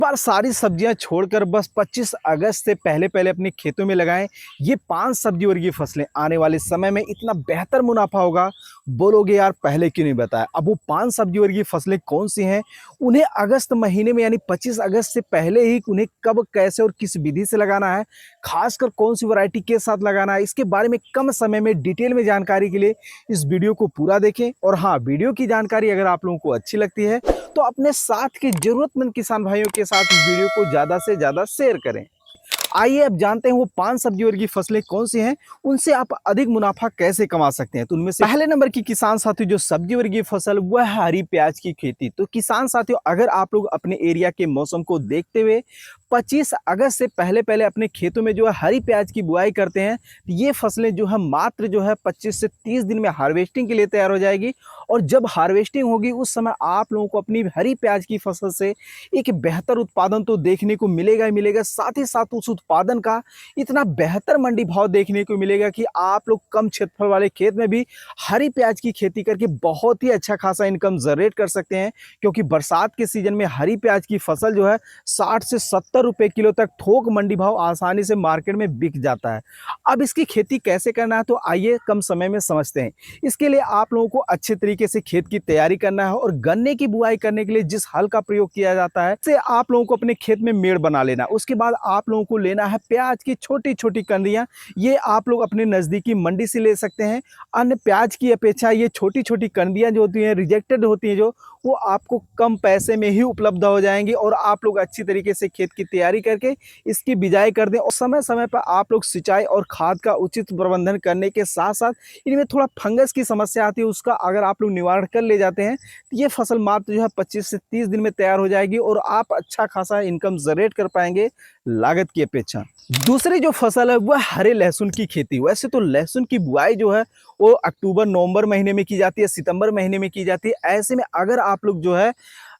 पर सारी सब्जियां छोड़कर बस 25 अगस्त से पहले पहले अपने खेतों में लगाएं। ये 5 सब्जी वर्गीय फसलें आने वाले समय में इतना बेहतर मुनाफा होगा, बोलोगे यार पहले क्यों नहीं बताया। अब वो 5 सब्जी वर्गीय फसलें कौन सी हैं, उन्हें अगस्त महीने में यानी 25 अगस्त से पहले ही उन्हें कब, कैसे और किस विधि से लगाना है, खासकर कौन सी वैरायटी के साथ लगाना है, इसके बारे में कम समय में डिटेल में जानकारी के लिए इस वीडियो को पूरा देखें। और हाँ, वीडियो की जानकारी अगर आप लोगों को अच्छी लगती है तो अपने साथ के जरूरतमंद किसान भाइयों के साथ इस वीडियो को ज्यादा से ज्यादा शेयर करें। आइए अब जानते हैं वो 5 सब्जी वर्गीय फसलें कौन सी हैं, उनसे आप अधिक मुनाफा कैसे कमा सकते हैं। तो उनमें से पहले नंबर की किसान साथियों जो सब्जी वर्गीय फसल वह है हरी प्याज की खेती। तो किसान साथियों, अगर आप लोग अपने एरिया के मौसम को देखते हुए 25 अगस्त से पहले पहले अपने खेतों में जो है हरी प्याज की बुआई करते हैं, तो ये फसलें जो है मात्र जो है 25 से 30 दिन में हार्वेस्टिंग के लिए तैयार हो जाएगी। और जब हार्वेस्टिंग होगी उस समय आप लोगों को अपनी हरी प्याज की फसल से एक बेहतर उत्पादन तो देखने को मिलेगा ही मिलेगा, साथ ही साथ उस उत्पादन का इतना बेहतर मंडी भाव देखने को मिलेगा कि आप लोग कम क्षेत्रफल वाले खेत में भी हरी प्याज की खेती करके बहुत ही अच्छा खासा इनकम जनरेट कर सकते हैं। क्योंकि बरसात के सीजन में हरी प्याज की फसल जो है 60 से 70 रुपए किलो तक थोक मंडी भाव आसानी से मार्केट में बिक जाता है। अब इसकी खेती कैसे करना है, तो आइए कम समय में समझते हैं। इसके लिए आप लोगों को अच्छे तरीके से खेत की तैयारी करना है और गन्ने की बुआई करने के लिए जिस हल का प्रयोग किया जाता है से आप लोगों को अपने खेत में मेड़ बना लेना। उसके बाद आप लोगों को लेना है प्याज की छोटी छोटी कंदियां। ये आप लोग अपने नजदीकी मंडी से ले सकते हैं। अन्य प्याज की अपेक्षा ये छोटी छोटी कंदियां जो होती हैं, रिजेक्टेड होती हैं, जो वो आपको कम पैसे में ही उपलब्ध हो जाएंगी। और आप लोग अच्छी तरीके से खेत की तैयारी करके इसकी बिजाई कर दें। और समय समय पर आप लोग सिंचाई और खाद का उचित प्रबंधन करने के साथ साथ इनमें थोड़ा फंगस की समस्या आती है, उसका अगर आप लोग निवारण कर ले जाते हैं तो ये फसल मात्र जो है 25 से 30 दिन में तैयार हो जाएगी और आप अच्छा खासा इनकम जनरेट कर पाएंगे लागत की अपेक्षा। दूसरी जो फसल है वह हरे लहसुन की खेती। वैसे तो लहसुन की बुआई जो है वो अक्टूबर नवंबर महीने में की जाती है, सितंबर महीने में की जाती है। ऐसे में अगर आप लोग जो है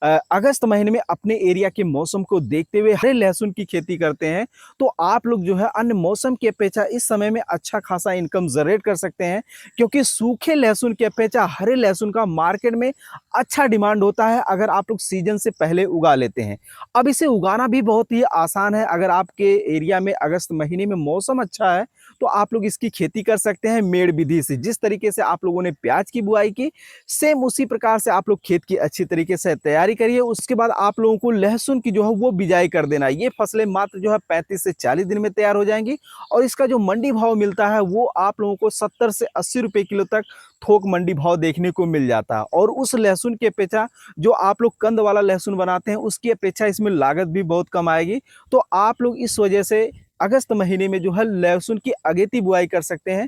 अगस्त महीने में अपने एरिया के मौसम को देखते हुए हरे लहसुन की खेती करते हैं तो आप लोग जो है अन्य मौसम की अपेक्षा इस समय में अच्छा खासा इनकम जनरेट कर सकते हैं। क्योंकि सूखे लहसुन की अपेक्षा हरे लहसुन का मार्केट में अच्छा डिमांड होता है अगर आप लोग सीजन से पहले उगा लेते हैं। अब इसे उगाना भी बहुत ही आसान है। अगर आपके एरिया में अगस्त महीने में मौसम अच्छा है तो आप लोग इसकी खेती कर सकते हैं मेड़ विधि से। जिस तरीके से आप लोगों ने प्याज की बुआई की, सेम उसी प्रकार से आप लोग खेत की अच्छी तरीके से तैयारी करिए। उसके बाद आप लोगों को लहसुन की जो है वो बिजाई कर देना। ये फसलें मात्र जो है 35 से 40 दिन में तैयार हो जाएंगी। और इसका जो मंडी भाव मिलता है वो आप लोगों को 70 से 80 रुपए किलो तक थोक मंडी भाव देखने को मिल जाता है। और उस लहसुन की अपेक्षा जो आप लोग कंद वाला लहसुन बनाते हैं उसकी अपेक्षा इसमें लागत भी बहुत कम आएगी। तो आप लोग इस वजह से अगस्त महीने में जो है लहसुन की अगेती बुआई कर सकते हैं।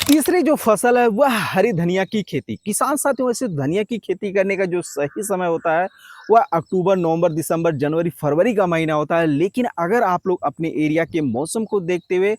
तीसरी जो फसल है वह हरी धनिया की खेती। किसान साथियों, वैसे धनिया की खेती करने का जो सही समय होता है वह अक्टूबर नवंबर दिसंबर जनवरी फरवरी का महीना होता है। लेकिन अगर आप लोग अपने एरिया के मौसम को देखते हुए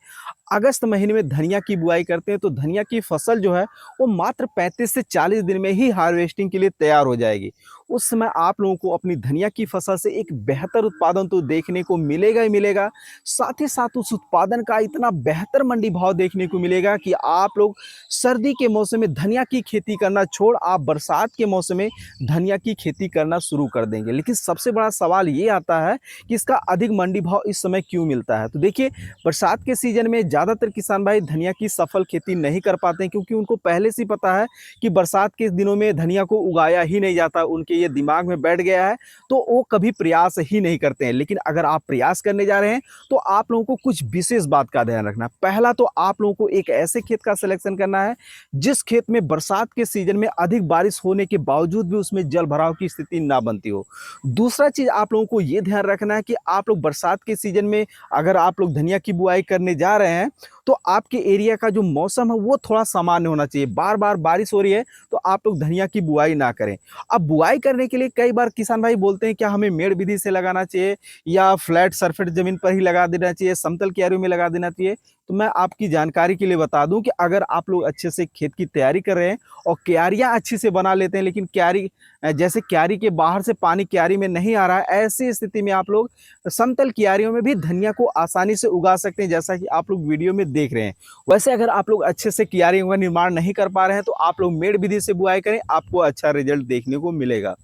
अगस्त महीने में धनिया की बुआई करते हैं तो धनिया की फसल जो है वो मात्र 35 से 40 दिन में ही हार्वेस्टिंग के लिए तैयार हो जाएगी। उस समय आप लोगों को अपनी धनिया की फसल से एक बेहतर उत्पादन तो देखने को मिलेगा ही मिलेगा, साथ ही साथ उस उत्पादन का इतना बेहतर मंडी भाव देखने को मिलेगा कि आप लोग सर्दी के मौसम में धनिया की खेती करना छोड़ आप बरसात के मौसम में धनिया की खेती करना शुरू कर देंगे। लेकिन सबसे बड़ा सवाल ये आता है कि इसका अधिक मंडी भाव इस समय क्यों मिलता है। तो देखिए, बरसात के सीजन में ज़्यादातर किसान भाई धनिया की सफल खेती नहीं कर पाते हैं, क्योंकि उनको पहले से पता है कि बरसात के दिनों में धनिया को उगाया ही नहीं जाता। उनके ये दिमाग में बैठ गया है तो वो कभी प्रयास ही नहीं करते हैं। लेकिन अगर आप प्रयास करने जा रहे हैं तो आप लोगों को कुछ विशेष बात का ध्यान रखना। पहला तो आप लोगों को एक ऐसे खेत का सिलेक्शन करना है जिस खेत में बरसात के सीजन में अधिक बारिश होने के बावजूद भी उसमें जल भराव की स्थिति ना बनती हो। दूसरा चीज आप लोगों को ये ध्यान रखना है कि आप लोग बरसात के सीजन में अगर आप लोग धनिया की बुआई करने जा रहे हैं तो आपके एरिया का जो मौसम है वो थोड़ा सामान्य होना चाहिए। बार बार बारिश हो रही है तो आप लोग धनिया की बुआई ना करें। अब बुआई करने के लिए कई बार किसान भाई बोलते हैं क्या हमें मेड़ विधि से लगाना चाहिए या फ्लैट सरफेस जमीन पर ही लगा देना चाहिए, समतल क्यारियों में लगा देना चाहिए। तो मैं आपकी जानकारी के लिए बता दूं कि अगर आप लोग अच्छे से खेत की तैयारी कर रहे हैं और क्यारियां अच्छी से बना लेते हैं, लेकिन क्यारी जैसे क्यारी के बाहर से पानी क्यारी में नहीं आ रहा है, ऐसी स्थिति में आप लोग समतल क्यारियों में भी धनिया को आसानी से उगा सकते हैं, जैसा कि आप लोग वीडियो में देख रहे हैं। वैसे अगर आप लोग अच्छे से क्यारियों का निर्माण नहीं कर पा रहे हैं तो आप लोग मेड़ विधि से बुआई करें, आपको अच्छा रिजल्ट देखने को मिलेगा।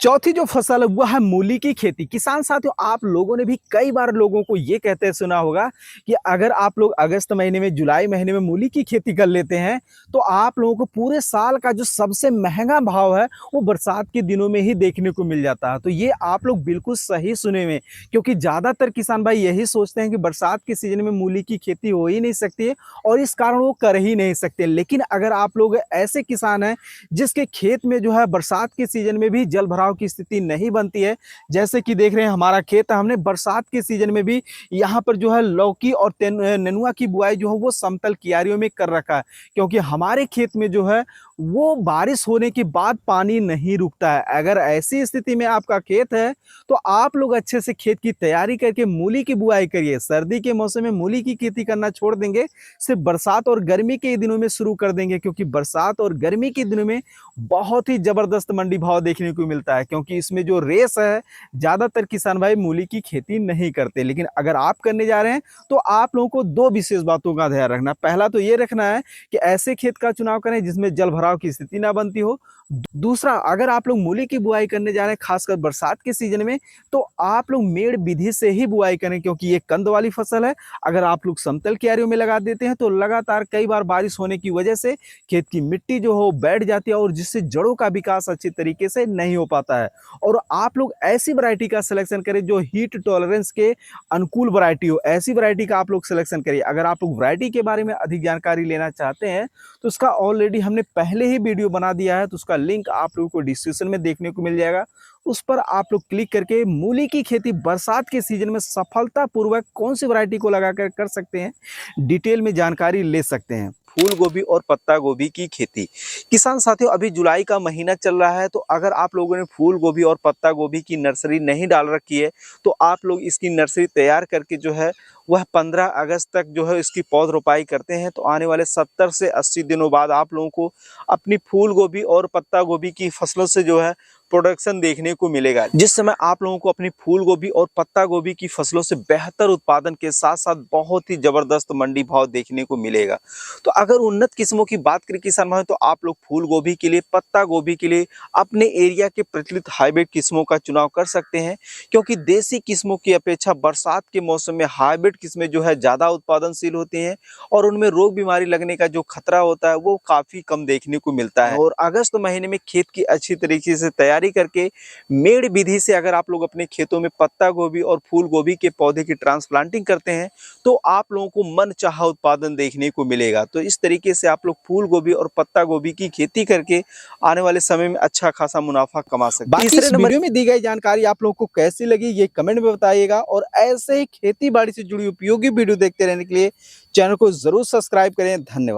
चौथी जो फसल है वो है मूली की खेती। किसान साथियों, आप लोगों ने भी कई बार लोगों को ये कहते सुना होगा कि अगर आप लोग अगस्त महीने में, जुलाई महीने में मूली की खेती कर लेते हैं तो आप लोगों को पूरे साल का जो सबसे महंगा भाव है वो बरसात के दिनों में ही देखने को मिल जाता है। तो ये आप लोग बिल्कुल सही सुने हुए, क्योंकि ज़्यादातर किसान भाई यही सोचते हैं कि बरसात के सीजन में मूली की खेती हो ही नहीं सकती है और इस कारण वो कर ही नहीं सकते। लेकिन अगर आप लोग ऐसे किसान हैं जिसके खेत में जो है बरसात के सीजन में भी जल भराव की स्थिति नहीं बनती है, जैसे कि देख रहे हैं हमारा खेत है, हमने बरसात के सीजन में भी यहाँ पर जो है लौकी और नेनुआ की बुआई जो है वो समतल कियारियों में कर रखा है, क्योंकि हमारे खेत में जो है वो बारिश होने के बाद पानी नहीं रुकता है। अगर ऐसी स्थिति में आपका खेत है तो आप लोग अच्छे से खेत की तैयारी करके मूली की बुआई करिए। सर्दी के मौसम में मूली की खेती करना छोड़ देंगे, सिर्फ बरसात और गर्मी के दिनों में शुरू कर देंगे, क्योंकि बरसात और गर्मी के दिनों में बहुत ही जबरदस्त मंडी भाव देखने को मिलता है, क्योंकि इसमें जो रेस है ज्यादातर किसान भाई मूली की खेती नहीं करते। लेकिन अगर आप करने जा रहे हैं तो आप लोगों को दो विशेष बातों का ध्यान रखना। पहला तो ये रखना है कि ऐसे खेत का चुनाव करें जिसमें जल भराव की स्थिति ना बनती हो। दूसरा, अगर आप लोग मूली की बुआई करने जा रहे हैं खासकर बरसात के सीजन में, तो आप लोग मेड़ विधि से ही बुआई करें, क्योंकि ये कंद वाली फसल है। अगर आप लोग समतल क्यारियों में लगा देते हैं तो लगातार कई बार बारिश होने की वजह से खेत की मिट्टी जो हो बैठ जाती है और जिससे जड़ों का विकास अच्छी तरीके से नहीं हो पाता है। और आप लोग ऐसी वैरायटी का सिलेक्शन करें जो हीट टॉलरेंस के अनुकूल वैरायटी हो, ऐसी वैरायटी का आप लोग सिलेक्शन करिए। अगर आप लोग वैरायटी के बारे में अधिक जानकारी लेना चाहते हैं तो उसका ऑलरेडी हमने पहले ही वीडियो बना दिया है, तो उसका लिंक आप लोगों को डिस्क्रिप्शन में देखने को मिल जाएगा। उस पर आप लोग क्लिक करके मूली की खेती बरसात के सीजन में सफलतापूर्वक कौन सी वैरायटी को लगाकर कर सकते हैं, डिटेल में जानकारी ले सकते हैं। फूल गोभी और पत्ता गोभी की खेती। किसान साथियों, अभी जुलाई का महीना चल रहा है, तो अगर आप लोगों ने फूल गोभी और पत्ता गोभी की नर्सरी नहीं डाल रखी है तो आप लोग इसकी नर्सरी तैयार करके जो है वह 15 अगस्त तक जो है इसकी पौध रोपाई करते हैं। तो आने वाले 70 से 80 दिनों बाद आप लोगों को अपनी फूल गोभी और पत्ता गोभी की फसलों से जो है प्रोडक्शन देखने को मिलेगा, जिस समय आप लोगों को अपनी फूल गोभी और पत्ता गोभी की फसलों से बेहतर उत्पादन के साथ साथ बहुत ही जबरदस्त मंडी भाव देखने को मिलेगा। तो अगर उन्नत किस्मों की बात करें किसान भाई, तो आप लोग फूल गोभी के लिए, पत्ता गोभी के लिए अपने एरिया के प्रचलित हाइब्रिड किस्मों का चुनाव कर सकते हैं, क्योंकि देसी किस्मों की अपेक्षा बरसात के मौसम में हाइब्रिड किस्में जो है ज़्यादा उत्पादनशील होती हैं और उनमें रोग बीमारी लगने का जो खतरा होता है वो काफ़ी कम देखने को मिलता है। और अगस्त महीने में खेत की अच्छी तरीके से तैयारी करके मेड़ विधि से अगर आप लोग अपने खेतों में पत्ता गोभी और फूल गोभी के पौधे की ट्रांसप्लांटिंग करते हैं तो आप लोगों को मनचाहा उत्पादन देखने को मिलेगा। तो इस तरीके से आप लोग फूल गोभी और पत्ता गोभी की खेती करके आने वाले समय में अच्छा खासा मुनाफा कमा सकते हैं। बाकी इस वीडियो में दी गई जानकारी आप लोगों को कैसी लगी ये कमेंट में बताइएगा, और ऐसे ही खेती बाड़ी से जुड़ी उपयोगी वीडियो देखते रहने के लिए चैनल को जरूर सब्सक्राइब करें। धन्यवाद।